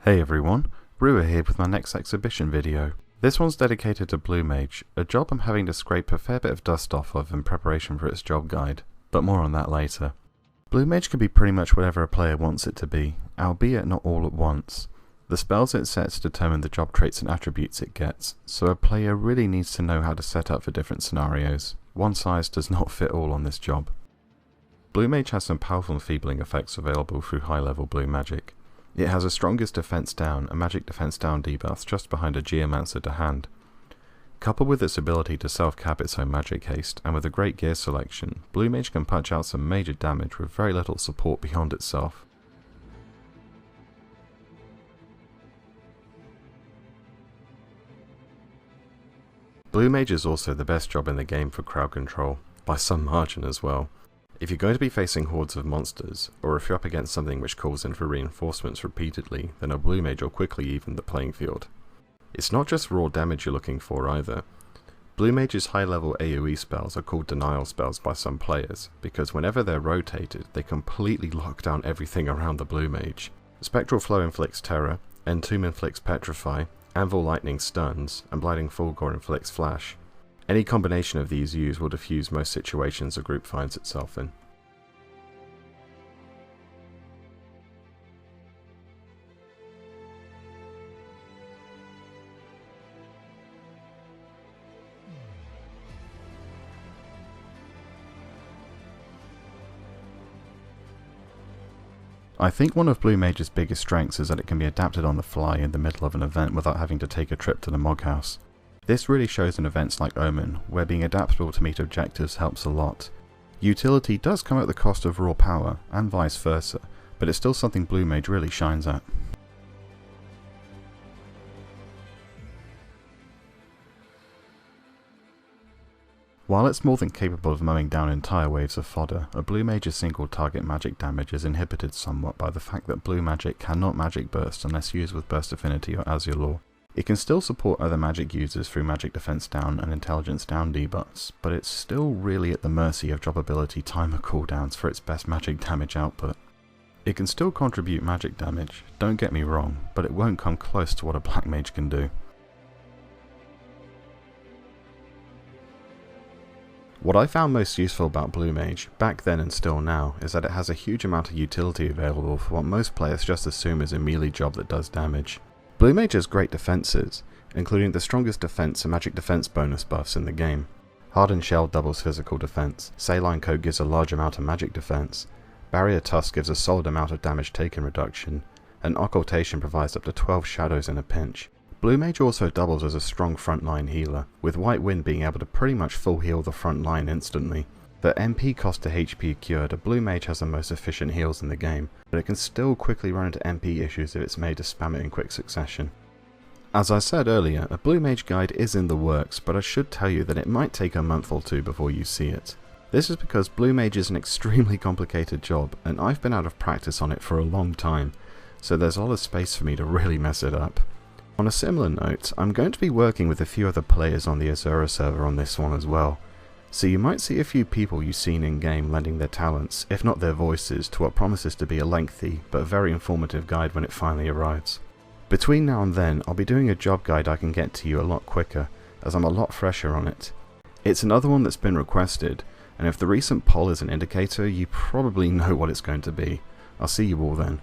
Hey everyone, Brewer here with my next exhibition video. This one's dedicated to Blue Mage, a job I'm having to scrape a fair bit of dust off of in preparation for its job guide, but more on that later. Blue Mage can be pretty much whatever a player wants it to be, albeit not all at once. The spells it sets determine the job traits and attributes it gets, so a player really needs to know how to set up for different scenarios. One size does not fit all on this job. Blue Mage has some powerful enfeebling effects available through high level blue magic. It has a strongest defense down and magic defense down debuffs just behind a Geomancer to hand. Coupled with its ability to self-cap its own magic haste, and with a great gear selection, Blue Mage can punch out some major damage with very little support beyond itself. Blue Mage is also the best job in the game for crowd control, by some margin as well. If you're going to be facing hordes of monsters, or if you're up against something which calls in for reinforcements repeatedly, then a Blue Mage will quickly even the playing field. It's not just raw damage you're looking for either. Blue Mage's high level AoE spells are called denial spells by some players, because whenever they're rotated, they completely lock down everything around the Blue Mage. Spectral Flow inflicts terror, Entomb inflicts petrify, Anvil Lightning stuns, and Blinding Fulgor inflicts flash. Any combination of these used will diffuse most situations a group finds itself in. I think one of Blue Mage's biggest strengths is that it can be adapted on the fly in the middle of an event without having to take a trip to the Moghouse. This really shows in events like Omen, where being adaptable to meet objectives helps a lot. Utility does come at the cost of raw power, and vice versa, but it's still something Blue Mage really shines at. While it's more than capable of mowing down entire waves of fodder, a Blue Mage's single target magic damage is inhibited somewhat by the fact that Blue Magic cannot magic burst unless used with Burst Affinity or Azure Law. It can still support other magic users through magic defense down and intelligence down debuffs, but it's still really at the mercy of job ability timer cooldowns for its best magic damage output. It can still contribute magic damage, don't get me wrong, but it won't come close to what a Black Mage can do. What I found most useful about Blue Mage, back then and still now, is that it has a huge amount of utility available for what most players just assume is a melee job that does damage. Blue Mage has great defenses, including the strongest defense and magic defense bonus buffs in the game. Hardened Shell doubles physical defense, Saline Coat gives a large amount of magic defense, Barrier Tusk gives a solid amount of damage taken reduction, and Occultation provides up to 12 shadows in a pinch. Blue Mage also doubles as a strong frontline healer, with White Wind being able to pretty much full heal the front line instantly. The MP cost to HP cured, a Blue Mage has the most efficient heals in the game, but it can still quickly run into MP issues if it's made to spam it in quick succession. As I said earlier, a Blue Mage guide is in the works, but I should tell you that it might take a month or two before you see it. This is because Blue Mage is an extremely complicated job, and I've been out of practice on it for a long time, so there's a lot of space for me to really mess it up. On a similar note, I'm going to be working with a few other players on the Azura server on this one as well, so you might see a few people you've seen in-game lending their talents, if not their voices, to what promises to be a lengthy, but very informative guide when it finally arrives. Between now and then, I'll be doing a job guide I can get to you a lot quicker, as I'm a lot fresher on it. It's another one that's been requested, and if the recent poll is an indicator, you probably know what it's going to be. I'll see you all then.